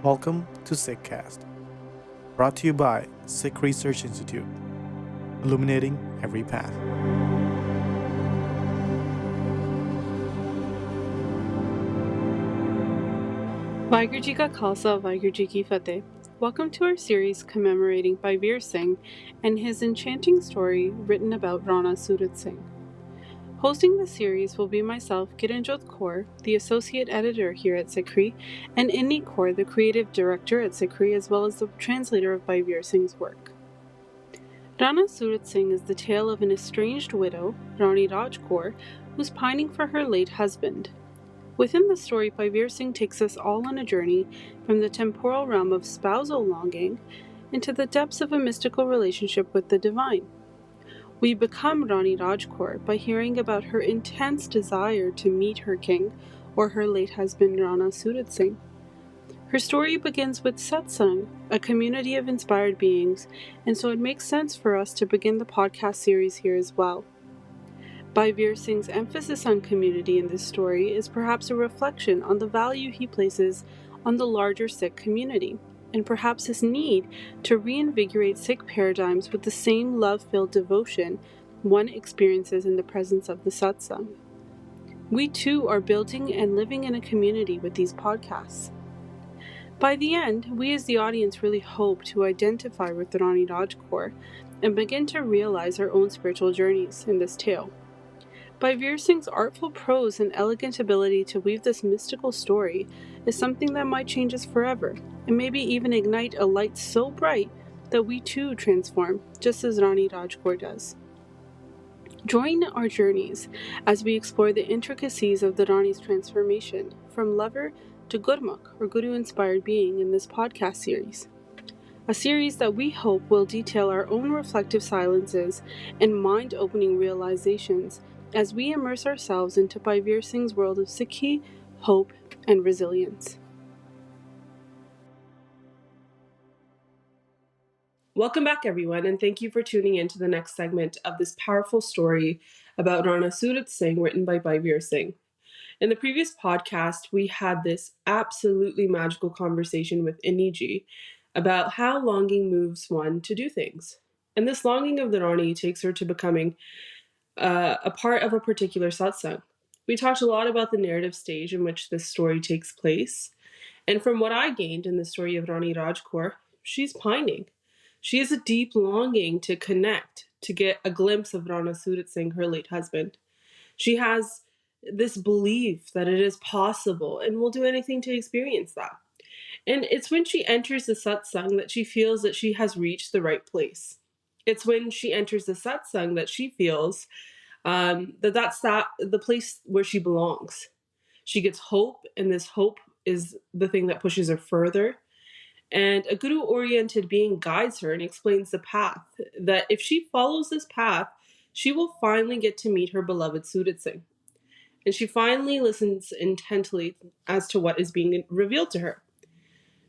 Welcome to Sikhcast, brought to you by Sikh Research Institute, illuminating every path. Vaheguru Ji Ka Khalsa, Vaheguru Ji Ki Fateh. Welcome to our series commemorating Bhai Vir Singh and his enchanting story written about Rana Surat Singh. Hosting the series will be myself, Kiranjot Kaur, the Associate Editor here at Sikhi, and Inni Kaur, the Creative Director at Sikhi, as well as the translator of Bhai Vir Singh's work. Rana Surat Singh is the tale of an estranged widow, Rani Raj Kaur, who's pining for her late husband. Within the story, Bhai Vir Singh takes us all on a journey from the temporal realm of spousal longing into the depths of a mystical relationship with the divine. We become Rani Raj Kaur by hearing about her intense desire to meet her king, or her late husband Rana Surat Singh. Her story begins with satsang, a community of inspired beings, and so it makes sense for us to begin the podcast series here as well. Bhai Vir Singh's emphasis on community in this story is perhaps a reflection on the value he places on the larger Sikh community, and perhaps his need to reinvigorate Sikh paradigms with the same love-filled devotion one experiences in the presence of the satsang. We too are building and living in a community with these podcasts. By the end, we as the audience really hope to identify with the Rani Raj Kaur and begin to realize our own spiritual journeys in this tale. Bhai Vir Singh's artful prose and elegant ability to weave this mystical story is something that might change us forever, and maybe even ignite a light so bright that we too transform, just as Rani Raj Kaur does. Join our journeys as we explore the intricacies of the Rani's transformation from lover to Gurmukh, or Guru-inspired being, in this podcast series. A series that we hope will detail our own reflective silences and mind-opening realizations as we immerse ourselves into Bhai Vir Singh's world of Sikhi, hope, and resilience. Welcome back, everyone, and thank you for tuning in to the next segment of this powerful story about Rana Surat Singh, written by Bhai Vir Singh. In the previous podcast, we had this absolutely magical conversation with Iniji about how longing moves one to do things. And this longing of the Rani takes her to becoming a part of a particular satsang. We talked a lot about the narrative stage in which this story takes place. And from what I gained in the story of Rani Raj Kaur, she's pining. She has a deep longing to connect, to get a glimpse of Rana Surat Singh, her late husband. She has this belief that it is possible and will do anything to experience that. And it's when she enters the satsang that she feels that she has reached the right place. It's when she enters the satsang that she feels that's the place where she belongs. She gets hope, and this hope is the thing that pushes her further. And a guru-oriented being guides her and explains the path, that if she follows this path, she will finally get to meet her beloved Surat Singh. And she finally listens intently as to what is being revealed to her.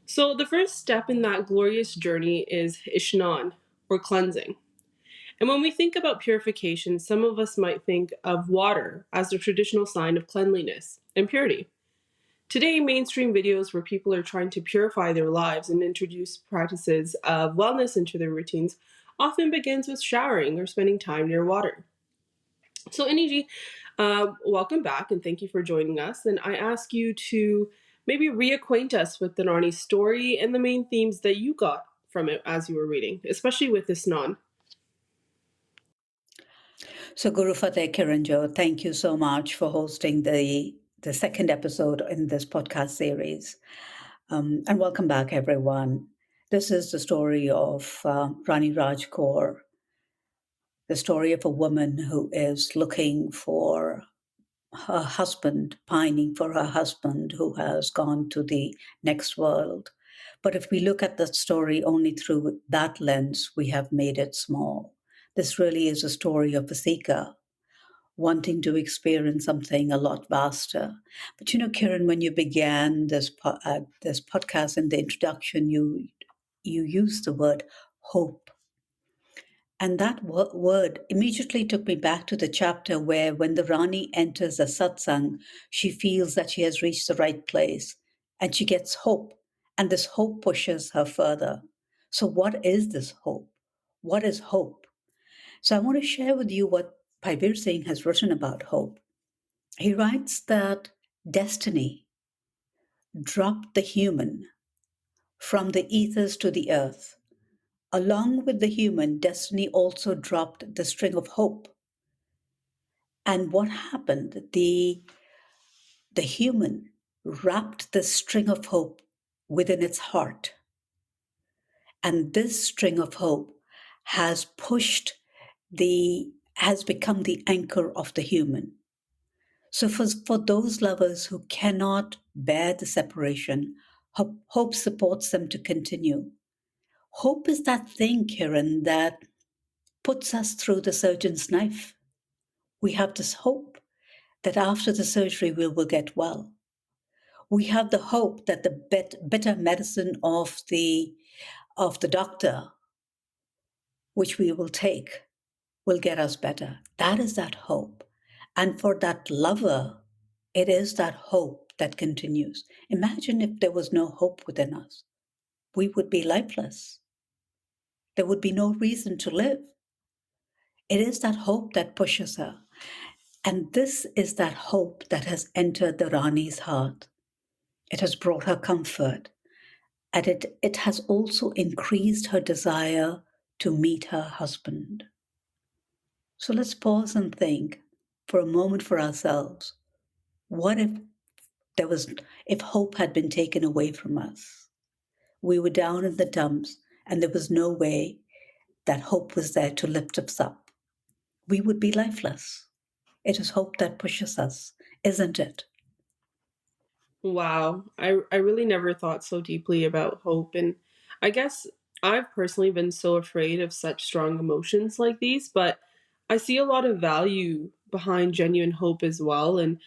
So the first step in that glorious journey is Isnan, or cleansing. And when we think about purification, some of us might think of water as the traditional sign of cleanliness and purity. Today, mainstream videos where people are trying to purify their lives and introduce practices of wellness into their routines often begins with showering or spending time near water. So, Iniji, welcome back and thank you for joining us. And I ask you to maybe reacquaint us with the Rani story and the main themes that you got from it as you were reading, especially with Isnan. So, Guru Fateh Kiranjo, thank you so much for hosting the second episode in this podcast series. And welcome back, everyone. This is the story of Rani Raj Kaur, the story of a woman who is looking for her husband, pining for her husband who has gone to the next world. But if we look at the story only through that lens, we have made it small. This really is a story of a seeker wanting to experience something a lot vaster. But you know, Kiran, when you began this podcast in the introduction, you used the word hope. And that word immediately took me back to the chapter where when the Rani enters a satsang, she feels that she has reached the right place and she gets hope. And this hope pushes her further. So, what is this hope? What is hope? So, I want to share with you what Bhai Vir Singh has written about hope. He writes that destiny dropped the human from the ethers to the earth. Along with the human, destiny also dropped the string of hope. And what happened? The human wrapped the string of hope within its heart. And this string of hope has has become the anchor of the human. So for those lovers who cannot bear the separation, hope supports them to continue. Hope is that thing, Kiran, that puts us through the surgeon's knife. We have this hope that after the surgery we will get well. We have the hope that the bitter medicine of the doctor, which we will take, will get us better. That is that hope. And for that lover, it is that hope that continues. Imagine if there was no hope within us. We would be lifeless. There would be no reason to live. It is that hope that pushes her. And this is that hope that has entered the Rani's heart. It has brought her comfort. And it has also increased her desire to meet her husband. So let's pause and think for a moment for ourselves. What if hope had been taken away from us? We were down in the dumps and there was no way that hope was there to lift us up. We would be lifeless. It is hope that pushes us, isn't it? Wow. I really never thought so deeply about hope. And I guess I've personally been so afraid of such strong emotions like these, but I see a lot of value behind genuine hope as well, and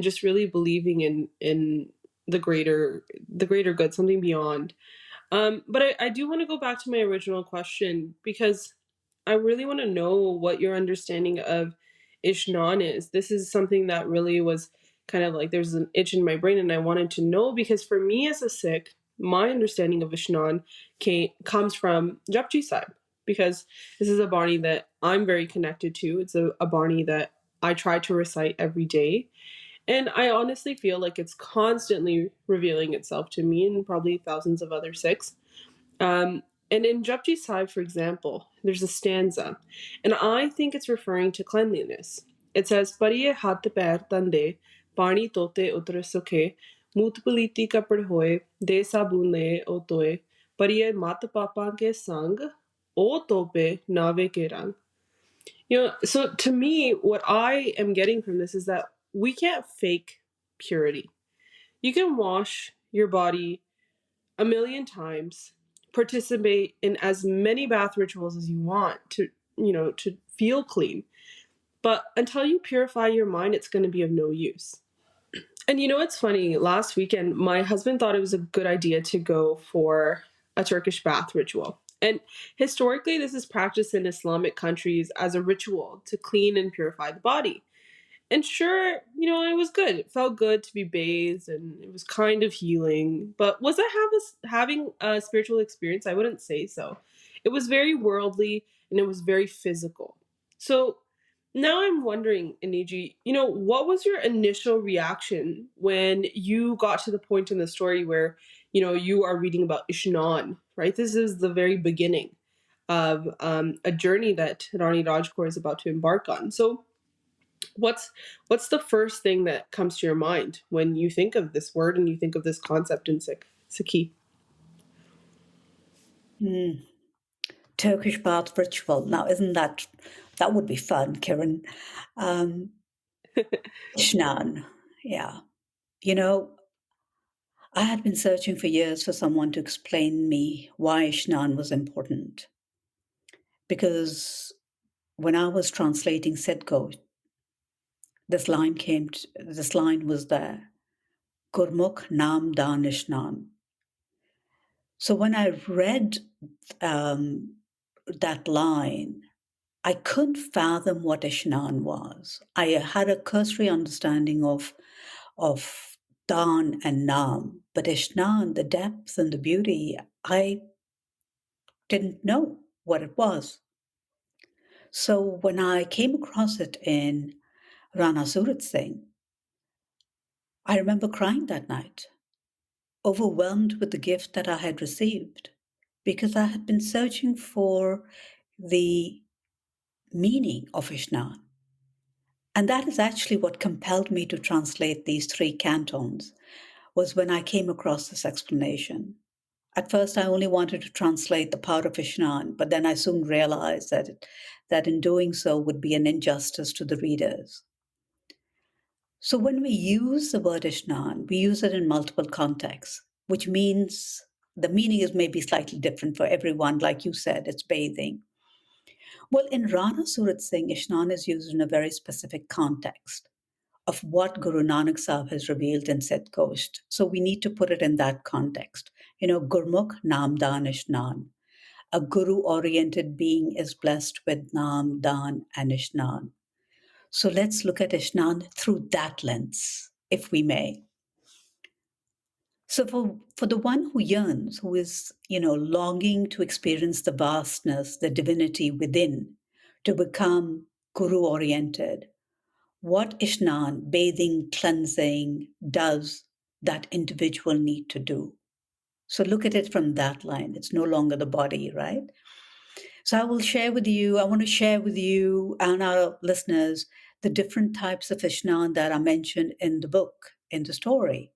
just really believing in the greater good, something beyond. But I do want to go back to my original question because I really want to know what your understanding of Ishnan is. This is something that really was kind of like there's an itch in my brain, and I wanted to know because for me as a Sikh, my understanding of Ishnan comes from Japji Sahib because this is a Barney that I'm very connected to. It's a Barney that I try to recite every day. And I honestly feel like it's constantly revealing itself to me and probably thousands of other Sikhs. Um, and in Japji Sahib, for example, there's a stanza, and I think it's referring to cleanliness. It says, Pariye hat pair tande, pani tote utre sukhe, mutpaliti kapad hoye, de sabun le o toye, pariye mat papa ke sang, o tope nave ke rang. So to me, what I am getting from this is that we can't fake purity. You can wash your body a million times, participate in as many bath rituals as you want to feel clean. But until you purify your mind, it's going to be of no use. And it's funny, last weekend, my husband thought it was a good idea to go for a Turkish bath ritual. And historically, this is practiced in Islamic countries as a ritual to clean and purify the body. And sure, it was good. It felt good to be bathed and it was kind of healing. But was I having a spiritual experience? I wouldn't say so. It was very worldly and it was very physical. So now I'm wondering, Iniji, what was your initial reaction when you got to the point in the story where, you are reading about Ishnan, right? This is the very beginning of a journey that Rani Raj Kaur is about to embark on. So what's the first thing that comes to your mind when you think of this word and you think of this concept in Sikhi? Turkish bath ritual. Now, isn't that would be fun, Kiran? Ishnan, yeah. I had been searching for years for someone to explain me why Ishnan was important. Because when I was translating Sedgo, this line was there. Gurmukh Nam Dan Ishnan. So when I read that line, I couldn't fathom what Ishnan was. I had a cursory understanding of Dan and Nam, but Ishnan, the depth and the beauty, I didn't know what it was. So when I came across it in Rana Surat Singh, I remember crying that night, overwhelmed with the gift that I had received, because I had been searching for the meaning of Ishnan. And that is actually what compelled me to translate these 3 cantons, was when I came across this explanation. At first, I only wanted to translate the part of Ishnan, but then I soon realized that in doing so would be an injustice to the readers. So when we use the word Ishnan, we use it in multiple contexts, which means the meaning is maybe slightly different for everyone. Like you said, it's bathing. Well, in Rana Surat Singh, Ishnan is used in a very specific context of what Guru Nanak Sahib has revealed in Set Gosht. So we need to put it in that context. Gurmukh Nam Dan Ishnan. A Guru-oriented being is blessed with Nam, Dan, and Ishnan. So let's look at Ishnan through that lens, if we may. So for the one who yearns, who is, longing to experience the vastness, the divinity within, to become Guru-oriented, what Ishnan, bathing, cleansing, does that individual need to do? So look at it from that line. It's no longer the body, right? So I want to share with you and our listeners the different types of Ishnan that are mentioned in the book, in the story.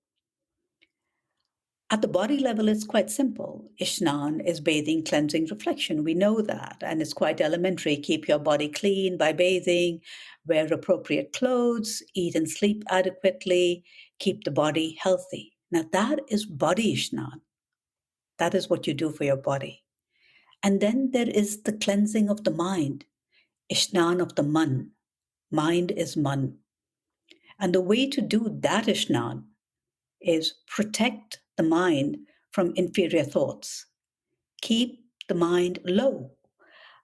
At the body level, it's quite simple. Ishnan is bathing, cleansing, reflection. We know that. And it's quite elementary. Keep your body clean by bathing, wear appropriate clothes, eat and sleep adequately, keep the body healthy. Now, that is body Ishnan. That is what you do for your body. And then there is the cleansing of the mind, Ishnan of the man. Mind is man. And the way to do that Ishnan is protect the mind from inferior thoughts. Keep the mind low,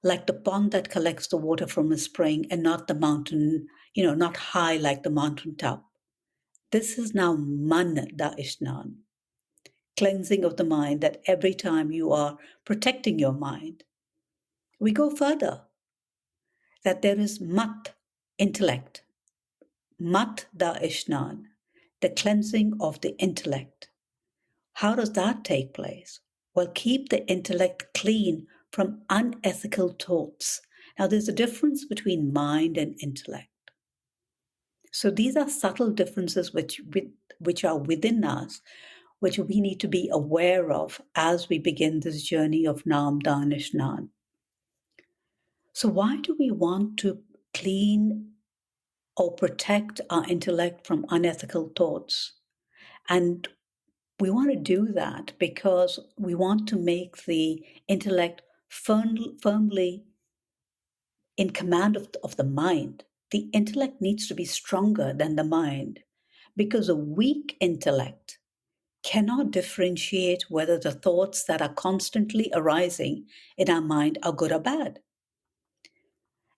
like the pond that collects the water from a spring and not the mountain, not high like the mountain top. This is now man da Ishnan, cleansing of the mind, that every time you are protecting your mind. We go further, that there is mat, intellect, mat da Ishnan, the cleansing of the intellect. How does that take place? Well, keep the intellect clean from unethical thoughts. Now, there's a difference between mind and intellect. So these are subtle differences which are within us, which we need to be aware of as we begin this journey of Nam Dan Ishnan. So why do we want to clean or protect our intellect from unethical thoughts? And we want to do that because we want to make the intellect firmly in command of the mind. The intellect needs to be stronger than the mind, because a weak intellect cannot differentiate whether the thoughts that are constantly arising in our mind are good or bad.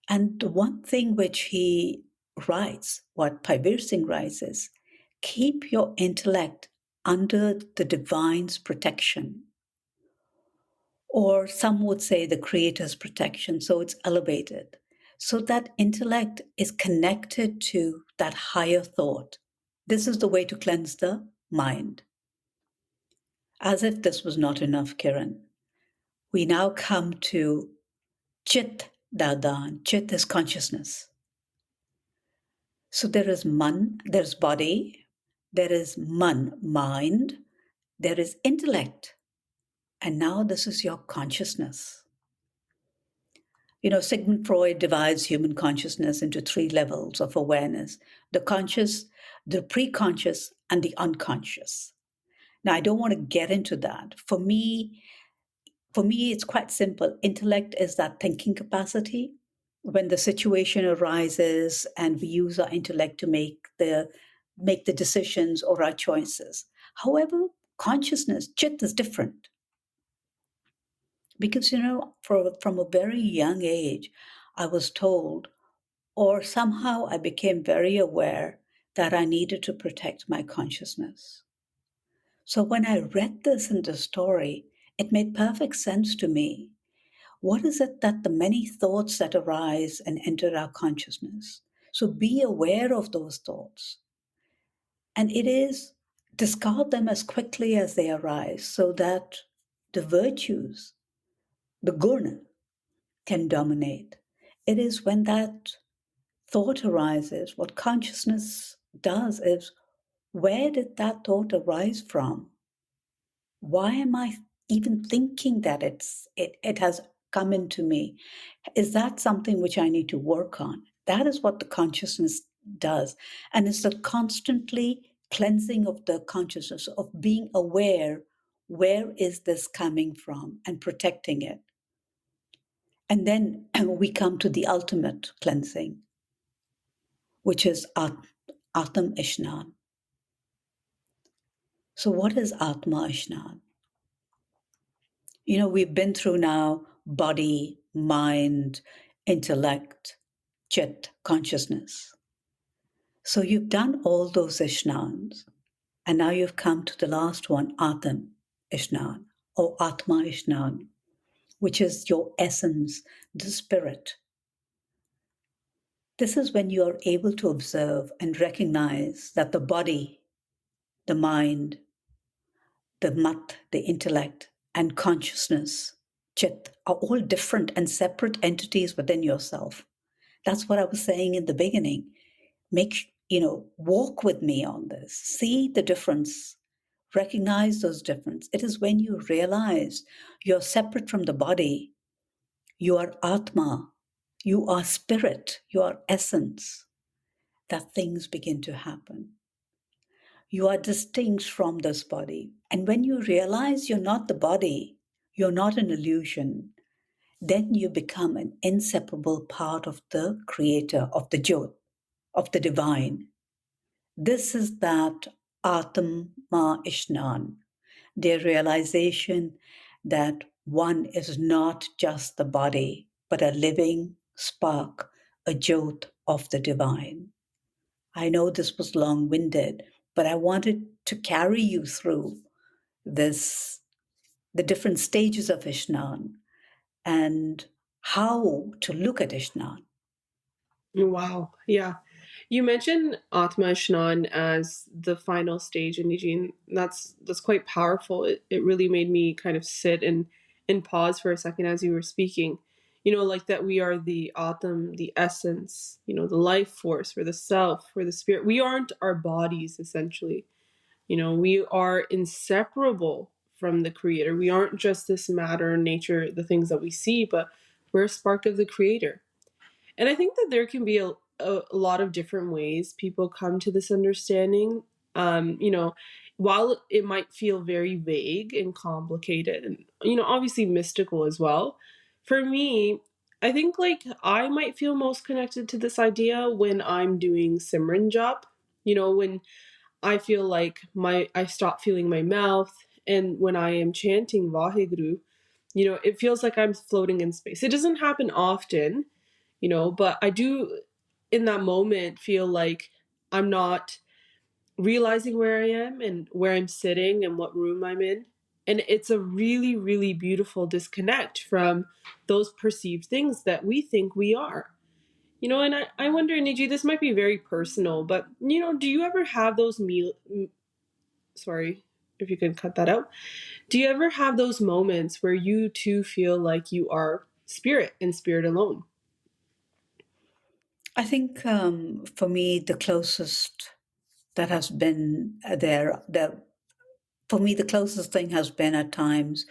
And the one thing which he writes, what Bhai Vir Singh writes, is keep your intellect under the divine's protection. Or some would say the creator's protection, so it's elevated. So that intellect is connected to that higher thought. This is the way to cleanse the mind. As if this was not enough, Kiran, we now come to Chit Dadan. Chit is consciousness. So there is man, there's body, there is man, mind, there is intellect. And now this is your consciousness. Sigmund Freud divides human consciousness into 3 levels of awareness: the conscious, the preconscious, and the unconscious. Now, I don't want to get into that. For me, it's quite simple. Intellect is that thinking capacity. When the situation arises and we use our intellect to make the decisions or our choices. However, consciousness, chit, is different. Because, from a very young age, I was told, or somehow I became very aware, that I needed to protect my consciousness. So when I read this in the story, it made perfect sense to me. What is it that the many thoughts that arise and enter our consciousness? So be aware of those thoughts. And it is discard them as quickly as they arise so that the virtues, the guna, can dominate. It is when that thought arises, what consciousness does is, where did that thought arise from? Why am I even thinking that it has come into me? Is that something which I need to work on? That is what the consciousness does. And it's the constantly cleansing of the consciousness, of being aware, where is this coming from, and protecting it. And then we come to the ultimate cleansing, which is Atma Ishnan. So what is Atma Ishnan? We've been through now body, mind, intellect, chit, consciousness. So you've done all those Ishnans, and now you've come to the last one, Atma Ishnan, or Atma Ishnan, which is your essence, the spirit. This is when you are able to observe and recognize that the body, the mind, the mat, the intellect, and consciousness, chit, are all different and separate entities within yourself. That's what I was saying in the beginning. Walk with me on this. See the difference. Recognize those differences. It is when you realize you're separate from the body, you are Atma, you are spirit, you are essence, that things begin to happen. You are distinct from this body. And when you realize you're not the body, you're not an illusion, then you become an inseparable part of the creator, of the Jyot, of the divine. This is that Atma Ishnan, their realization that one is not just the body, but a living spark, a Jyot of the divine. I know this was long-winded, but I wanted to carry you through the different stages of Ishnan and how to look at Ishnan. Wow. Yeah. You mentioned Atma Ishnan as the final stage in Nijin. That's quite powerful. It really made me kind of sit and pause for a second as you were speaking. Like that we are the Atma, the essence, the life force, we're the self, we're the spirit. We aren't our bodies, essentially. We are inseparable from the creator. We aren't just this matter, nature, the things that we see, but we're a spark of the creator. And I think that there can be a lot of different ways people come to this understanding. While it might feel very vague and complicated and, obviously mystical as well, for me, I think like I might feel most connected to this idea when I'm doing Simran Jap, when I feel like I stop feeling my mouth, and when I am chanting Vaheguru, it feels like I'm floating in space. It doesn't happen often, but I do in that moment feel like I'm not realizing where I am and where I'm sitting and what room I'm in. And it's a really, really beautiful disconnect from those perceived things that we think we are. And I wonder, Niji, this might be very personal, but, do you ever have those sorry if you can cut that out. Do you ever have those moments where you too feel like you are spirit and spirit alone? I think for me, the closest that has been for me, the closest thing has been at times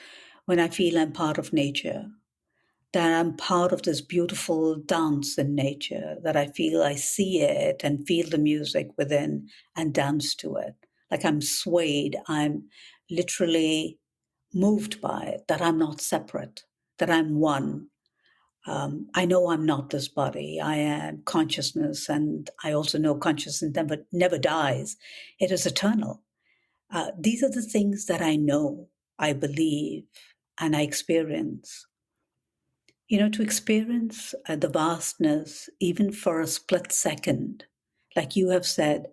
when I feel I'm part of nature, that I'm part of this beautiful dance in nature, that I feel I see it and feel the music within and dance to it. Like I'm swayed, I'm literally moved by it, that I'm not separate, that I'm one. I know I'm not this body. I am consciousness, and I also know consciousness never dies. It is eternal. These are the things that I know, I believe, and I experience. To experience the vastness, even for a split second, like you have said,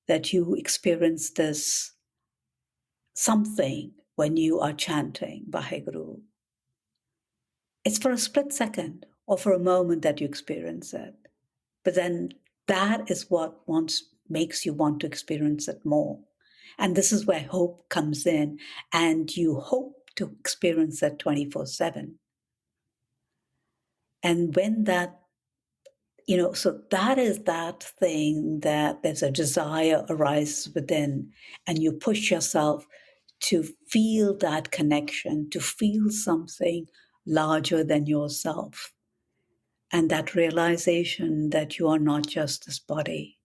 that you experience this something when you are chanting Vaheguru. It's for a split second or for a moment that you experience it. But then that is what makes you want to experience it more. And this is where hope comes in, and you hope to experience it 24/7. And when that, so that is that thing that there's a desire arises within, and you push yourself to feel that connection, to feel something larger than yourself. And that realization that you are not just this body,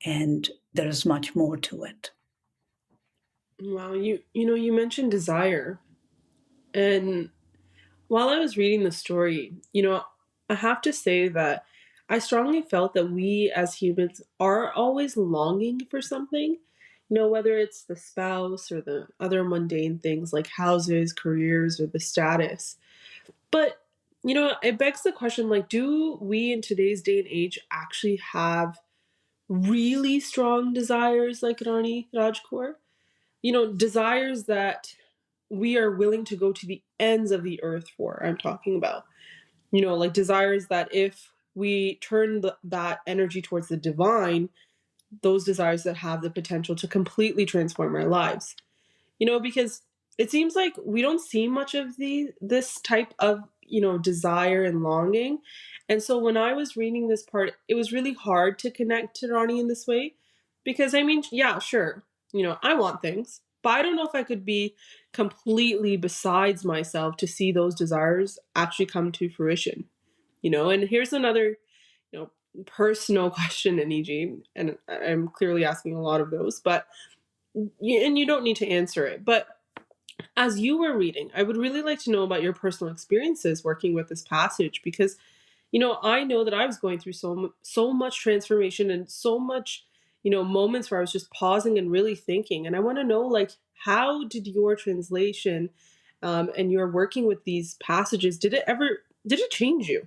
and there is much more to it. Wow, you mentioned desire. And while I was reading the story, I have to say that I strongly felt that we as humans are always longing for something, whether it's the spouse or the other mundane things like houses, careers, or the status. But, it begs the question, like, do we in today's day and age actually have really strong desires like Rani Raj Kaur? Desires that we are willing to go to the ends of the earth for, I'm talking about. Like desires that if we turn that energy towards the divine, those desires that have the potential to completely transform our lives. Because it seems like we don't see much of this type of, desire and longing. And so when I was reading this part, it was really hard to connect to Rani in this way. Because I mean, yeah, sure, I want things, but I don't know if I could be completely besides myself to see those desires actually come to fruition. And here's another, you know, personal question, Aniji, and I'm clearly asking a lot of those, but and you don't need to answer it. But as you were reading, I would really like to know about your personal experiences working with this passage because, I know that I was going through so much transformation and so much, moments where I was just pausing and really thinking. And I want to know, like, how did your translation and your working with these passages did it change you?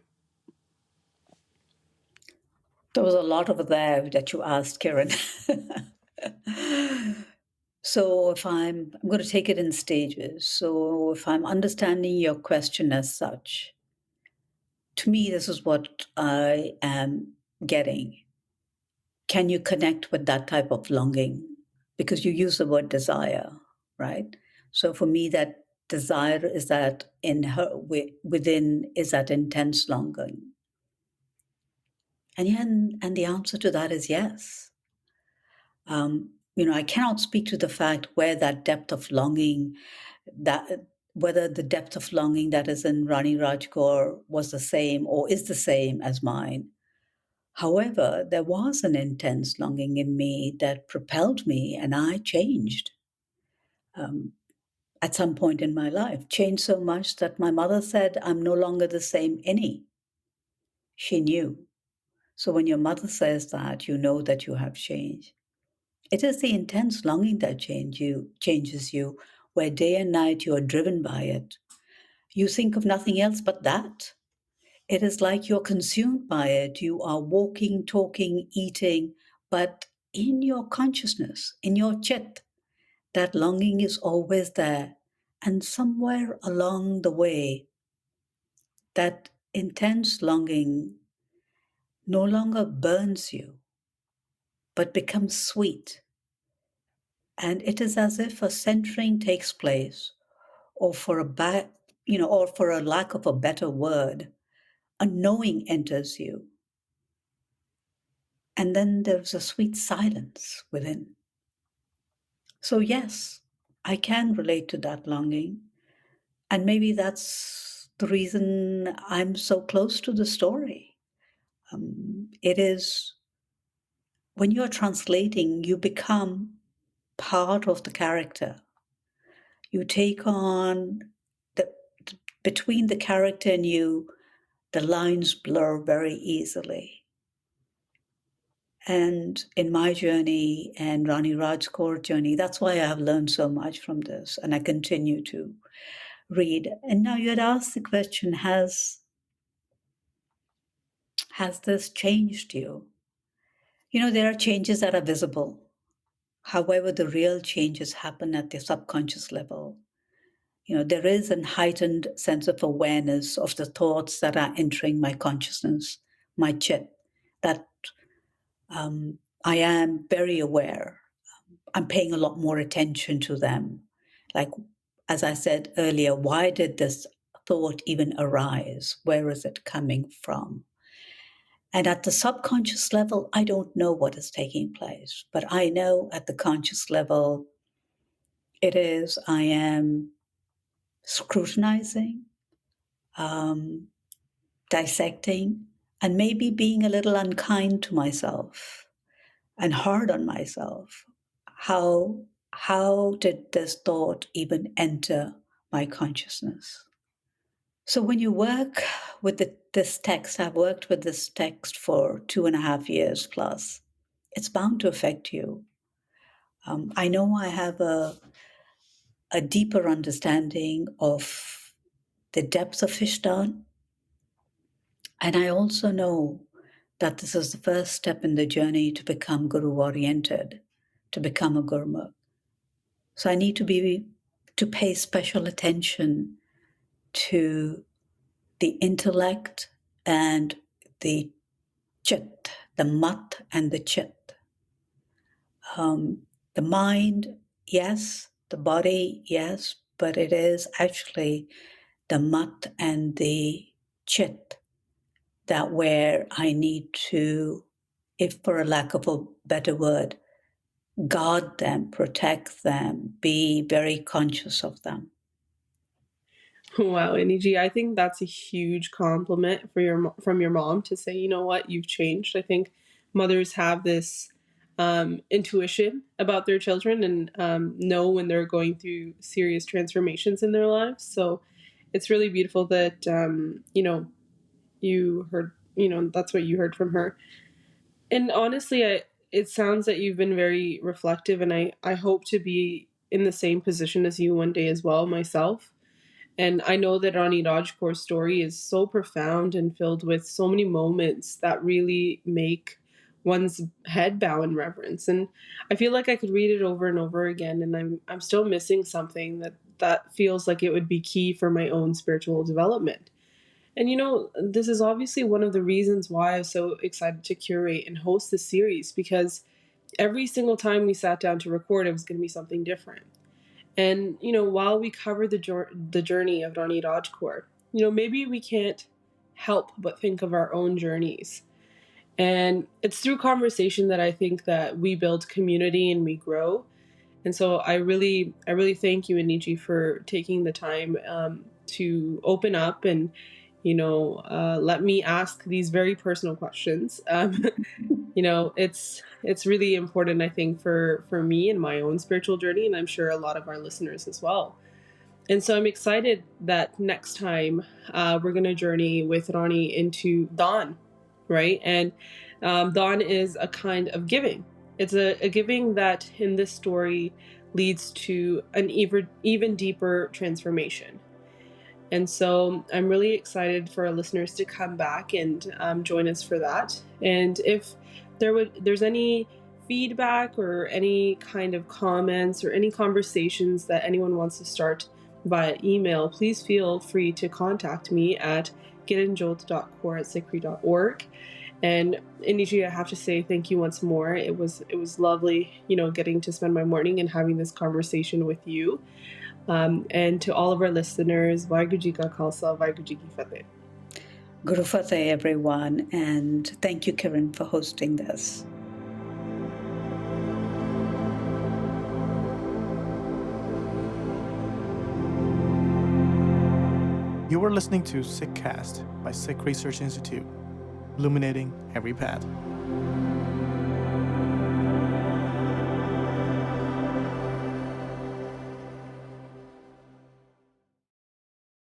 There was a lot over there that you asked, Kiran. So I'm going to take it in stages. So if I'm understanding your question as such, to me, this is what I am getting. Can you connect with that type of longing? Because you use the word desire, right? So for me, that desire is that within is that intense longing. And the answer to that is yes. I cannot speak to the fact where that depth of longing, that whether the depth of longing that is in Rani Raj Kaur was the same or is the same as mine. However, there was an intense longing in me that propelled me, and I changed at some point in my life. Changed so much that my mother said, "I'm no longer the same Innie." She knew. So when your mother says that, you know that you have changed. It is the intense longing that changes you, where day and night you are driven by it. You think of nothing else but that. It is like you're consumed by it. You are walking, talking, eating, but in your consciousness, in your chit, that longing is always there. And somewhere along the way, that intense longing no longer burns you, but becomes sweet. And it is as if a centering takes place, or or for a lack of a better word, a knowing enters you. And then there's a sweet silence within. So yes, I can relate to that longing. And maybe that's the reason I'm so close to the story. It is when you're translating, you become part of the character. You take on the between the character and you, the lines blur very easily. And in my journey and Rani Raj Kaur journey, that's why I have learned so much from this, and I continue to read. And now you had asked the question, has this changed you? There are changes that are visible. However, the real changes happen at the subconscious level. There is a heightened sense of awareness of the thoughts that are entering my consciousness, my chit, that I am very aware. I'm paying a lot more attention to them. Like, as I said earlier, why did this thought even arise? Where is it coming from? And at the subconscious level, I don't know what is taking place, but I know at the conscious level, I am scrutinizing, dissecting, and maybe being a little unkind to myself and hard on myself. How did this thought even enter my consciousness? So when you work with this text, I've worked with this text for 2.5 years plus, it's bound to affect you. I know I have a deeper understanding of the depths of Ishtan, and I also know that this is the first step in the journey to become Guru-oriented, to become a Gurmukh. So I need to pay special attention to the intellect and the chit, the mat and the chit. The mind, yes, the body, yes, but it is actually the mat and the chit that where I need to, if for a lack of a better word, guard them, protect them, be very conscious of them. Wow, Aniji, I think that's a huge compliment from your mom to say, you know what, you've changed. I think mothers have this intuition about their children and know when they're going through serious transformations in their lives. So it's really beautiful that you heard, that's what you heard from her. And honestly, it sounds that you've been very reflective, and I hope to be in the same position as you one day as well myself. And I know that Rani Raj Kaur's story is so profound and filled with so many moments that really make one's head bow in reverence. And I feel like I could read it over and over again, and I'm still missing something that feels like it would be key for my own spiritual development. And this is obviously one of the reasons why I'm so excited to curate and host this series, because every single time we sat down to record, it was going to be something different. And, while we cover the journey of Rani Raj Kaur, maybe we can't help but think of our own journeys. And it's through conversation that I think that we build community and we grow. And so I really thank you, Aniji, for taking the time to open up and, let me ask these very personal questions. It's really important, I think, for me and my own spiritual journey, and I'm sure a lot of our listeners as well. And so I'm excited that next time we're going to journey with Rani into Dawn, right? And Dawn is a kind of giving. It's a giving that in this story leads to an even deeper transformation. And so I'm really excited for our listeners to come back and join us for that. And if there's any feedback or any kind of comments or any conversations that anyone wants to start via email, please feel free to contact me at getinjolt.core@sikri.org. And Aniji, I have to say thank you once more. It was lovely, getting to spend my morning and having this conversation with you. And to all of our listeners, Vaheguru Ji Ka Khalsa, Vaheguru Ji Ki Fateh. Guru Fateh, everyone, and thank you, Kiran, for hosting this. You were listening to Sikhcast by Sikh Research Institute, illuminating every path.